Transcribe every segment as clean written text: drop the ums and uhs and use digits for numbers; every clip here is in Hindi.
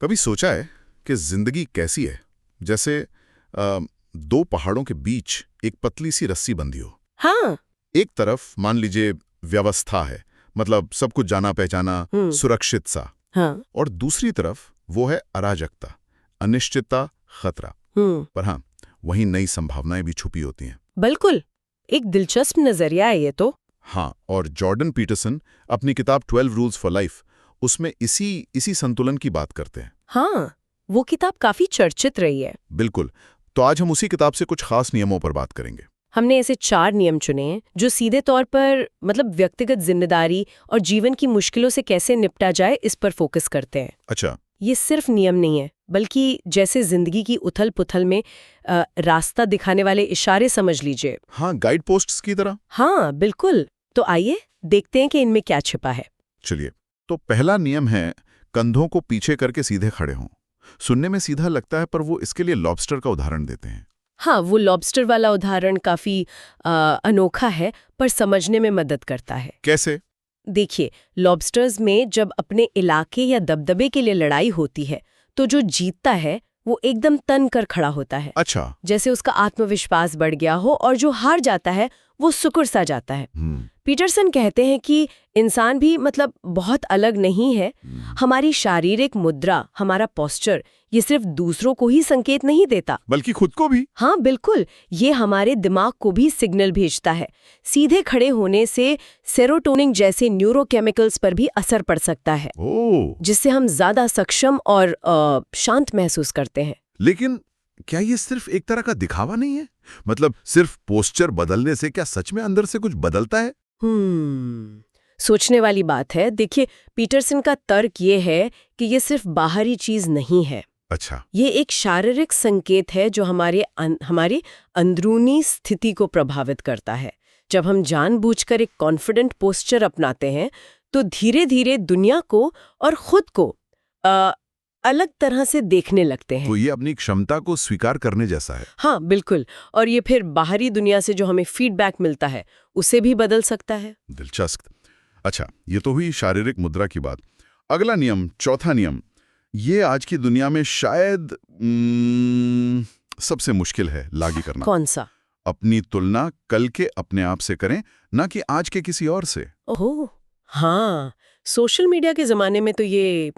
कभी सोचा है कि जिंदगी कैसी है? जैसे दो पहाड़ों के बीच एक पतली सी रस्सी बंधी हो। हाँ। एक तरफ मान लीजिए व्यवस्था है, मतलब सब कुछ जाना पहचाना, सुरक्षित सा। हाँ। और दूसरी तरफ वो है अराजकता, अनिश्चितता, खतरा। पर हाँ, वहीं नई संभावनाएं भी छुपी होती हैं। बिल्कुल, एक दिलचस्प नजरिया है ये तो। हाँ, और जॉर्डन पीटरसन अपनी किताब 12 रूल्स फॉर लाइफ उसमें इसी संतुलन की बात करते हैं। हाँ, वो किताब काफी चर्चित रही है। बिल्कुल। तो आज हम उसी किताब से कुछ खास नियमों पर बात करेंगे। हमने ऐसे 4 नियम चुने हैं जो सीधे तौर पर मतलब व्यक्तिगत जिम्मेदारी और जीवन की मुश्किलों से कैसे निपटा जाए इस पर फोकस करते हैं। अच्छा। ये सिर्फ नियम नहीं है, बल्कि जैसे जिंदगी की उथल पुथल में रास्ता दिखाने वाले इशारे समझ लीजिए। हाँ, गाइड पोस्ट्स की तरह। हाँ बिल्कुल। तो आइए देखते हैं कि इनमें क्या छिपा है। चलिए, तो पहला नियम है कंधों को पीछे करके सीधे खड़े हों। सुनने में सीधा लगता है, पर वो इसके लिए लॉबस्टर का उदाहरण देते हैं। हाँ, वो लॉबस्टर वाला उदाहरण काफी अनोखा है, पर समझने में मदद करता है। कैसे? देखिए, लॉबस्टर्स में जब अपने इलाके या दबदबे के लिए लड़ाई होती है तो जो जीतता है वो एकदम तन कर खड़ा होता है। अच्छा। जैसे उसका आत्मविश्वास बढ़ गया हो, और जो हार जाता है वो सुकुड़ सा जाता है। पीटरसन कहते हैं कि इंसान भी मतलब बहुत अलग नहीं है। हमारी शारीरिक मुद्रा, हमारा पोस्चर, ये सिर्फ दूसरों को ही संकेत नहीं देता, बल्कि खुद को भी। हाँ बिल्कुल, ये हमारे दिमाग को भी सिग्नल भेजता है। सीधे खड़े होने से सेरोटोनिन जैसे न्यूरोकेमिकल्स पर भी असर पड़ सकता है, जिससे हम ज्यादा सक्षम और शांत महसूस करते हैं। लेकिन क्या ये सिर्फ एक तरह का दिखावा नहीं है? मतलब सिर्फ पोस्चर बदलने से क्या सच में अंदर से कुछ बदलता है? सोचने वाली बात है। देखिए, पीटरसन का तर्क ये है कि ये सिर्फ बाहरी चीज नहीं है। अच्छा। ये एक शारीरिक संकेत है जो हमारी अंदरूनी स्थिति को प्रभावित करता है। जब हम जानबूझकर एक कॉन्फिडेंट पोस्चर अपनाते हैं तो धीरे धीरे दुनिया को और खुद को अलग तरह से देखने लगते हैं। तो ये अपनी क्षमता को स्वीकार करने जैसा है। हाँ बिल्कुल, और ये फिर बाहरी दुनिया से जो हमें फीडबैक मिलता है उसे भी बदल सकता है। दिलचस्प। अच्छा, ये तो हुई शारीरिक मुद्रा की बात। अगला नियम, चौथा नियम, ये आज की दुनिया में शायद सबसे मुश्किल है लागू करना। कौन सा? अपनी तुलना कल के अपने आप से करें, ना कि आज के किसी और से। ओह हाँ, सोशल मीडिया के जमाने में तो ये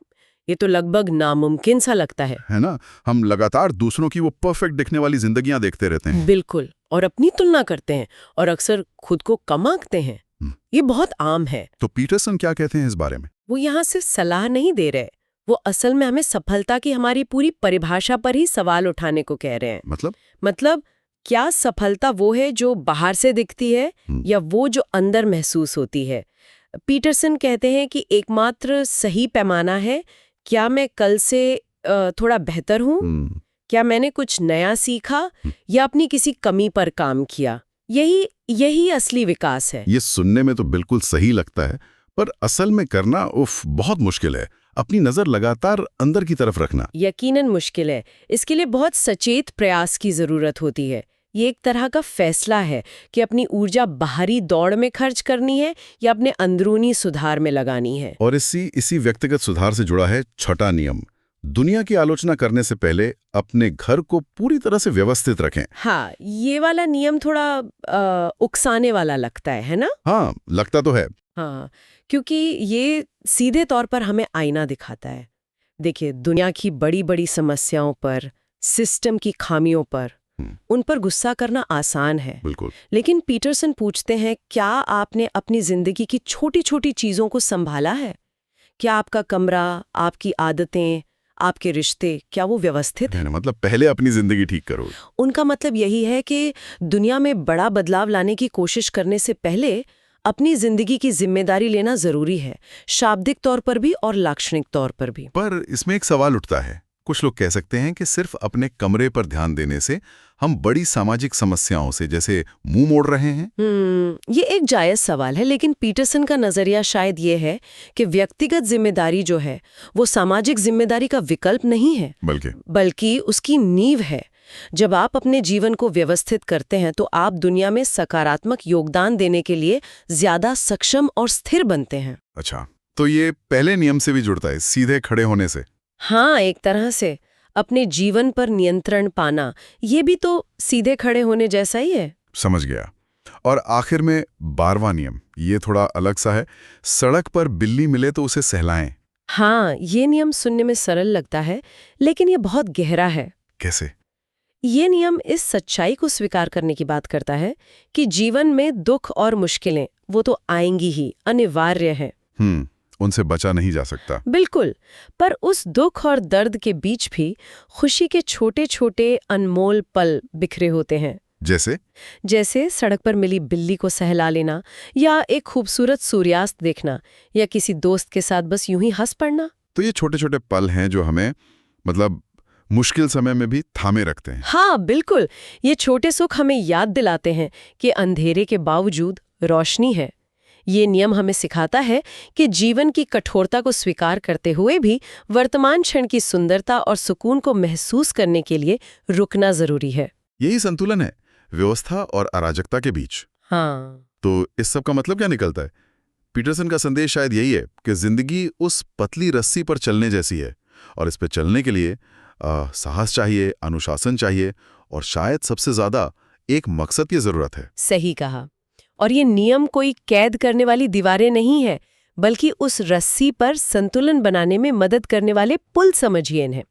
तो लगभग नामुमकिन सा लगता है ना? हम लगातार दूसरों की वो परफेक्ट दिखने वाली जिंदगियां देखते रहते हैं। बिल्कुल, और अपनी तुलना करते हैं और अक्सर खुद को कम आंकते हैं। ये बहुत आम है। तो पीटरसन क्या कहते हैं इस बारे में? वो यहाँ सिर्फ सलाह नहीं दे रहे, वो असल में हमें सफलता की हमारी पूरी परिभाषा पर ही सवाल उठाने को कह रहे हैं। मतलब क्या सफलता वो है जो बाहर से दिखती है या वो जो अंदर महसूस होती है? पीटरसन कहते हैं कि एकमात्र सही पैमाना है, क्या मैं कल से थोड़ा बेहतर हूँ? क्या मैंने कुछ नया सीखा या अपनी किसी कमी पर काम किया? यही असली विकास है। ये सुनने में तो बिल्कुल सही लगता है, पर असल में करना बहुत मुश्किल है। अपनी नजर लगातार अंदर की तरफ रखना यकीनन मुश्किल है। इसके लिए बहुत सचेत प्रयास की जरूरत होती है। ये एक तरह का फैसला है कि अपनी ऊर्जा बाहरी दौड़ में खर्च करनी है या अपने अंदरूनी सुधार में लगानी है। और इसी व्यक्तिगत सुधार से जुड़ा है छठा नियम, दुनिया की आलोचना करने से पहले अपने घर को पूरी तरह से व्यवस्थित रखें। हाँ, ये वाला नियम थोड़ा उकसाने वाला लगता है ना? हाँ, लगता तो है। हाँ, क्योंकि ये सीधे तौर पर हमें आईना दिखाता है। देखिए, दुनिया की बड़ी बड़ी समस्याओं पर, सिस्टम की खामियों पर, उन पर गुस्सा करना आसान है। बिल्कुल। लेकिन पीटरसन पूछते हैं, क्या आपने अपनी जिंदगी की छोटी छोटी चीजों को संभाला है? क्या आपका कमरा, आपकी आदतें, आपके रिश्ते, क्या वो व्यवस्थित है? मतलब पहले अपनी जिंदगी ठीक करो। उनका मतलब यही है कि दुनिया में बड़ा बदलाव लाने की कोशिश करने से पहले अपनी जिंदगी की जिम्मेदारी लेना जरूरी है, शाब्दिक तौर पर भी और लाक्षणिक तौर पर भी। पर इसमें एक सवाल उठता है। कुछ लोग कह सकते हैं कि सिर्फ अपने कमरे पर ध्यान देने से हम बड़ी सामाजिक समस्याओं से जैसे मुंह मोड़ रहे हैं। ये एक जायज सवाल है, लेकिन पीटरसन का नजरिया शायद ये है कि व्यक्तिगत जिम्मेदारी जो है वो सामाजिक जिम्मेदारी का विकल्प नहीं है, बल्कि उसकी नींव है। जब आप अपने जीवन को व्यवस्थित करते हैं तो आप दुनिया में सकारात्मक योगदान देने के लिए ज्यादा सक्षम और स्थिर बनते हैं। अच्छा, तो ये पहले नियम से भी जुड़ता है, सीधे खड़े होने से। हाँ, एक तरह से अपने जीवन पर नियंत्रण पाना, ये भी तो सीधे खड़े होने जैसा ही है। समझ गया। और आखिर में 12वां नियम, ये थोड़ा अलग सा है। सड़क पर बिल्ली मिले तो उसे सहलाएं। हाँ, ये नियम सुनने में सरल लगता है, लेकिन ये बहुत गहरा है। कैसे? ये नियम इस सच्चाई को स्वीकार करने की बात करता है कि जीवन में दुख और मुश्किलें वो तो आएंगी ही, अनिवार्य है। उनसे बचा नहीं जा सकता। बिल्कुल। पर उस दुख और दर्द के बीच भी खुशी के छोटे छोटे अनमोल पल बिखरे होते हैं। जैसे सड़क पर मिली बिल्ली को सहला लेना, या एक खूबसूरत सूर्यास्त देखना, या किसी दोस्त के साथ बस यूं ही हंस पड़ना। तो ये छोटे छोटे पल हैं जो हमें मुश्किल समय में भी थामे रखते हैं। हाँ बिल्कुल, ये छोटे सुख हमें याद दिलाते हैं कि अंधेरे के बावजूद रोशनी है। ये नियम हमें सिखाता है कि जीवन की कठोरता को स्वीकार करते हुए भी वर्तमान क्षण की सुंदरता और सुकून को महसूस करने के लिए रुकना जरूरी है। यही संतुलन है व्यवस्था और अराजकता के बीच। हाँ। तो इस सब का मतलब क्या निकलता है? पीटरसन का संदेश शायद यही है कि जिंदगी उस पतली रस्सी पर चलने जैसी है, और इस पर चलने के लिए साहस चाहिए, अनुशासन चाहिए, और शायद सबसे ज्यादा एक मकसद की जरूरत है। सही कहा। और ये नियम कोई कैद करने वाली दीवारें नहीं है, बल्कि उस रस्सी पर संतुलन बनाने में मदद करने वाले पुल समझिए इन्हें।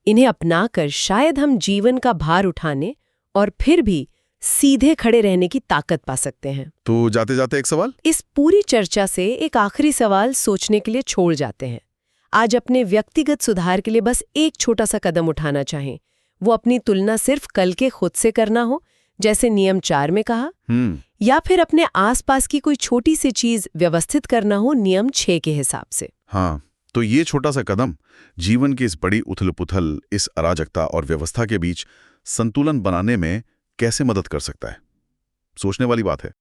इन्हें अपनाकर शायद हम जीवन का भार उठाने और फिर भी सीधे खड़े रहने की ताकत पा सकते हैं। तो जाते जाते एक सवाल, इस पूरी चर्चा से एक आखिरी सवाल सोचने के लिए छोड़ जाते हैं। आज अपने व्यक्तिगत सुधार के लिए बस एक छोटा सा कदम उठाना चाहें, वो अपनी तुलना सिर्फ कल के खुद से करना हो, जैसे नियम 4 में कहा, या फिर अपने आसपास की कोई छोटी सी चीज व्यवस्थित करना हो नियम 6 के हिसाब से। हाँ, तो ये छोटा सा कदम जीवन की इस बड़ी उथल-पुथल, इस अराजकता और व्यवस्था के बीच संतुलन बनाने में कैसे मदद कर सकता है? सोचने वाली बात है।